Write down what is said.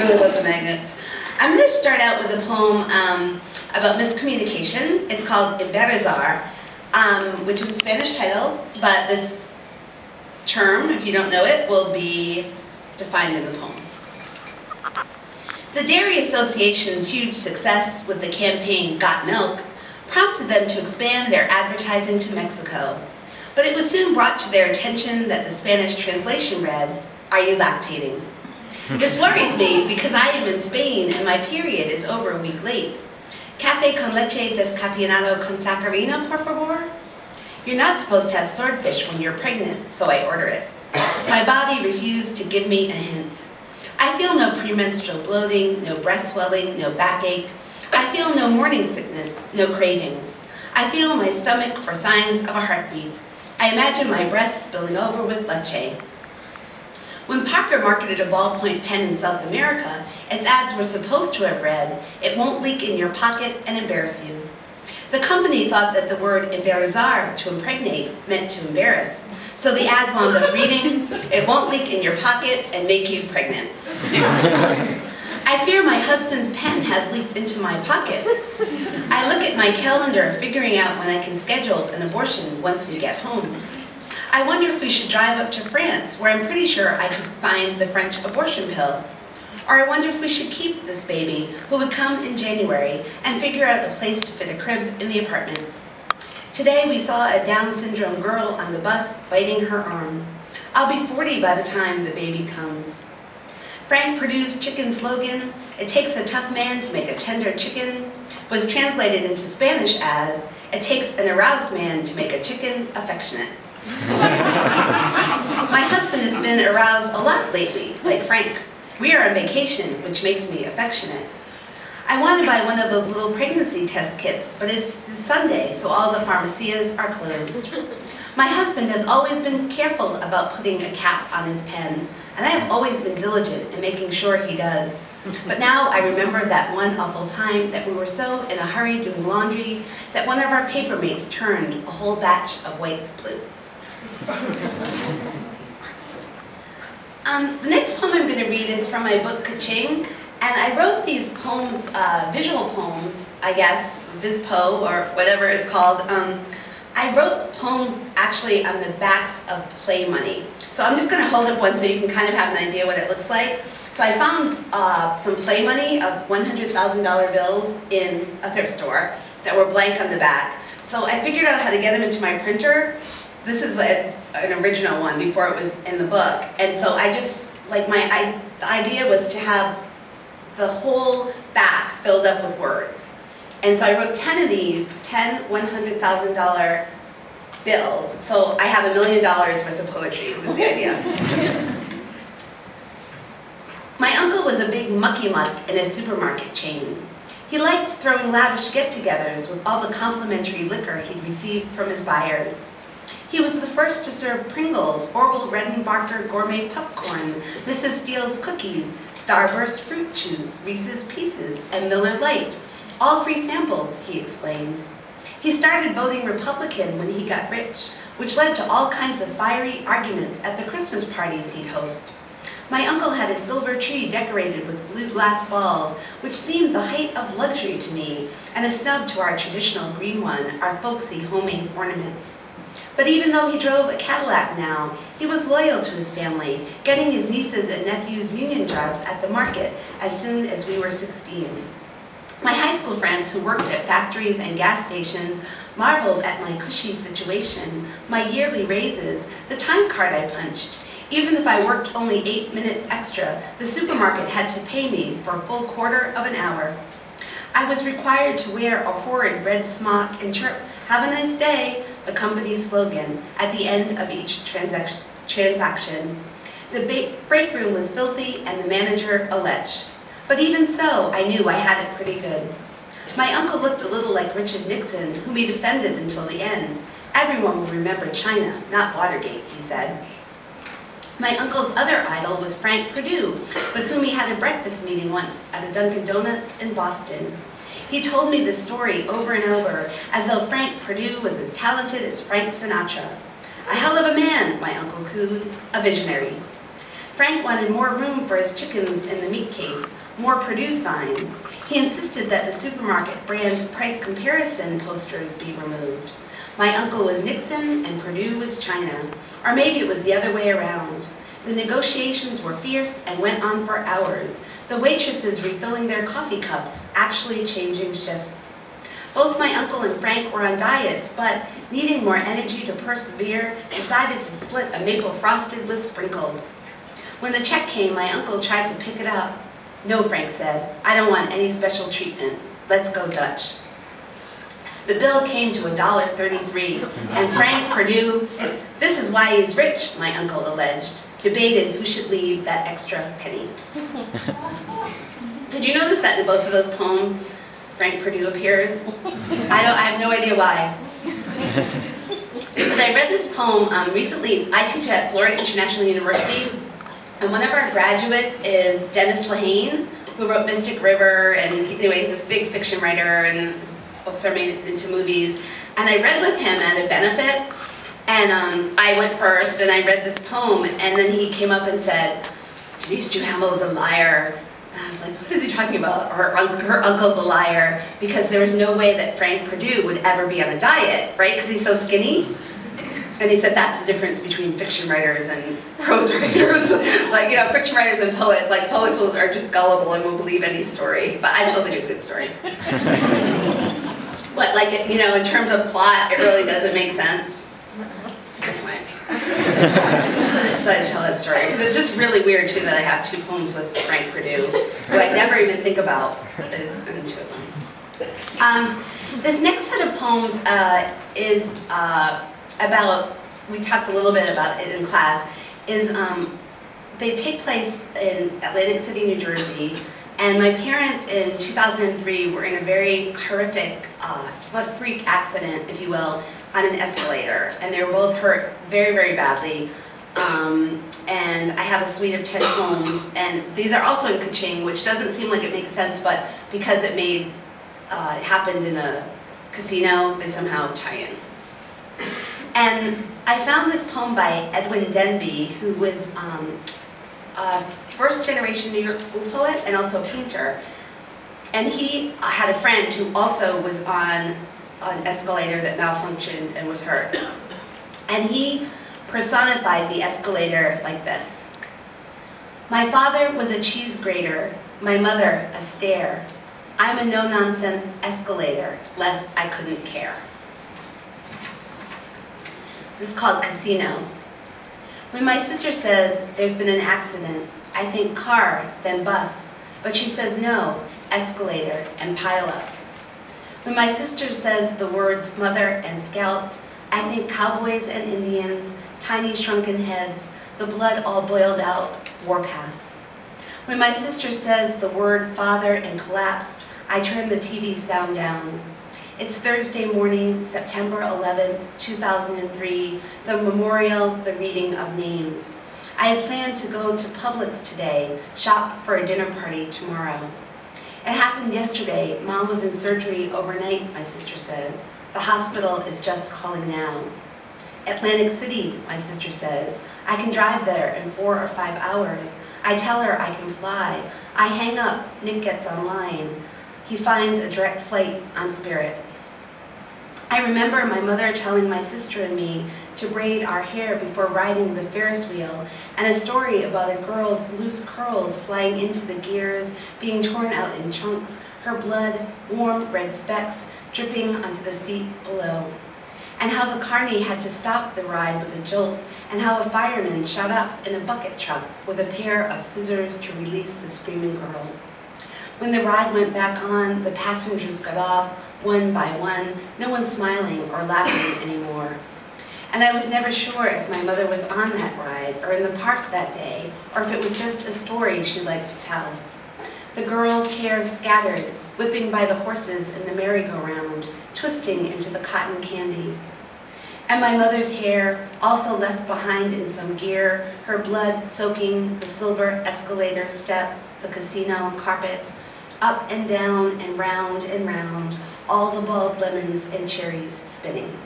really love the magnets. I'm going to start out with a poem about miscommunication. It's called Embarazar, which is a Spanish title, but this term, if you don't know it, will be defined in the poem. The Dairy Association's huge success with the campaign Got Milk prompted them to expand their advertising to Mexico. But it was soon brought to their attention that the Spanish translation read, "Are you lactating?" This worries me because I am in Spain and my period is over a week late. Café con leche descafeinado con sacarina, por favor? You're not supposed to have swordfish when you're pregnant, so I order it. My body refused to give me a hint. I feel no premenstrual bloating, no breast swelling, no backache. I feel no morning sickness, no cravings. I feel my stomach for signs of a heartbeat. I imagine my breasts spilling over with leche. When Parker marketed a ballpoint pen in South America, its ads were supposed to have read, "It won't leak in your pocket and embarrass you." The company thought that the word embarazar, to impregnate, meant to embarrass. So the ad wound up reading, "It won't leak in your pocket and make you pregnant." I fear my husband's pen has leaked into my pocket. I look at my calendar, figuring out when I can schedule an abortion once we get home. I wonder if we should drive up to France, where I'm pretty sure I could find the French abortion pill. Or I wonder if we should keep this baby, who would come in January, and figure out a place to fit a crib in the apartment. Today we saw a Down syndrome girl on the bus biting her arm. I'll be 40 by the time the baby comes. Frank Perdue's chicken slogan, "It takes a tough man to make a tender chicken," was translated into Spanish as, "It takes an aroused man to make a chicken affectionate." My husband has been aroused a lot lately, like Frank. We are on vacation, which makes me affectionate. I want to buy one of those little pregnancy test kits, but it's Sunday, so all the pharmacias are closed. My husband has always been careful about putting a cap on his pen, and I have always been diligent in making sure he does. But now I remember that one awful time that we were so in a hurry doing laundry that one of our paper mates turned a whole batch of whites blue. The next poem I'm going to read is from my book, Kaching, and I wrote these poems, visual poems, I guess, VisPo, or whatever it's called. I wrote poems actually on the backs of play money. So I'm just going to hold up one so you can kind of have an idea what it looks like. So I found some play money of $100,000 bills in a thrift store that were blank on the back. So I figured out how to get them into my printer. This is an original one before it was in the book. And so I just, like the idea was to have the whole back filled up with words. And so I wrote 10 of these, 10 $100,000 bills. So I have $1 million worth of poetry, was the idea. My uncle was a big mucky-muck in a supermarket chain. He liked throwing lavish get-togethers with all the complimentary liquor he'd received from his buyers. He was the first to serve Pringles, Orville Redenbacher gourmet popcorn, Mrs. Field's cookies, Starburst fruit chews, Reese's Pieces, and Miller Lite. All free samples, he explained. He started voting Republican when he got rich, which led to all kinds of fiery arguments at the Christmas parties he'd host. My uncle had a silver tree decorated with blue glass balls, which seemed the height of luxury to me, and a snub to our traditional green one, our folksy homemade ornaments. But even though he drove a Cadillac now, he was loyal to his family, getting his nieces and nephews union jobs at the market as soon as we were 16. My high school friends who worked at factories and gas stations marveled at my cushy situation, my yearly raises, the time card I punched. Even if I worked only 8 minutes extra, the supermarket had to pay me for a full quarter of an hour. I was required to wear a horrid red smock and chirp, "Have a nice day," the company's slogan, at the end of each transaction. The break room was filthy and the manager a lech. But even so, I knew I had it pretty good. My uncle looked a little like Richard Nixon, whom he defended until the end. Everyone will remember China, not Watergate, he said. My uncle's other idol was Frank Perdue, with whom he had a breakfast meeting once at a Dunkin' Donuts in Boston. He told me this story over and over, as though Frank Perdue was as talented as Frank Sinatra. A hell of a man, my uncle cooed, a visionary. Frank wanted more room for his chickens in the meat case, more Purdue signs. He insisted that the supermarket brand price comparison posters be removed. My uncle was Nixon and Purdue was China, or maybe it was the other way around. The negotiations were fierce and went on for hours, the waitresses refilling their coffee cups, actually changing shifts. Both my uncle and Frank were on diets, but needing more energy to persevere, decided to split a maple frosted with sprinkles. When the check came, my uncle tried to pick it up. "No," Frank said, "I don't want any special treatment. Let's go Dutch." The bill came to $1.33, and Frank Purdue, "This is why he's rich," my uncle alleged, debated who should leave that extra penny. Did you notice that in both of those poems, Frank Purdue appears? I have no idea why. But I read this poem recently. I teach at Florida International University, and one of our graduates is Dennis Lehane, who wrote Mystic River, and anyway, he's this big fiction writer, and his books are made into movies. And I read with him at a benefit, and I went first, and I read this poem, and then he came up and said, "Denise Duhamel is a liar." And I was like, what is he talking about? Her uncle's a liar, because there was no way that Frank Purdue would ever be on a diet, right? Because he's so skinny. And he said that's the difference between fiction writers and prose writers. Like, you know, fiction writers and poets, like poets are just gullible and will believe any story. But I still think it's a good story. But like, you know, in terms of plot, it really doesn't make sense. Anyway. I decided to tell that story because it's just really weird too that I have two poems with Frank Purdue, who I never even think about as into them. This next set of poems is about, we talked a little bit about it in class, is they take place in Atlantic City, New Jersey, and my parents in 2003 were in a very horrific, freak accident, if you will, on an escalator, and they were both hurt very, very badly. And I have a suite of 10 poems, and these are also in Kaching, which doesn't seem like it makes sense, but because it happened in a casino, they somehow tie in. And I found this poem by Edwin Denby, who was a first-generation New York school poet and also a painter. And he had a friend who also was on an escalator that malfunctioned and was hurt. And he personified the escalator like this. "My father was a cheese grater, my mother a stair. I'm a no-nonsense escalator, less I couldn't care." This is called Casino. When my sister says there's been an accident, I think car, then bus, but she says no, escalator, and pile up. When my sister says the words mother and scalped, I think cowboys and Indians, tiny shrunken heads, the blood all boiled out, warpaths. When my sister says the word father and collapsed, I turn the TV sound down. It's Thursday morning, September 11th, 2003, the memorial, the reading of names. I had planned to go to Publix today, shop for a dinner party tomorrow. It happened yesterday. Mom was in surgery overnight, my sister says. The hospital is just calling now. Atlantic City, my sister says. I can drive there in 4 or 5 hours. I tell her I can fly. I hang up, Nick gets online. He finds a direct flight on Spirit. I remember my mother telling my sister and me to braid our hair before riding the Ferris wheel, and a story about a girl's loose curls flying into the gears, being torn out in chunks, her blood, warm red specks, dripping onto the seat below. And how the carny had to stop the ride with a jolt, and how a fireman shot up in a bucket truck with a pair of scissors to release the screaming girl. When the ride went back on, the passengers got off, one by one, no one smiling or laughing anymore. And I was never sure if my mother was on that ride, or in the park that day, or if it was just a story she liked to tell. The girl's hair scattered, whipping by the horses in the merry-go-round, twisting into the cotton candy. And my mother's hair, also left behind in some gear, her blood soaking the silver escalator steps, the casino carpet, up and down and round, all the bulb lemons and cherries spinning.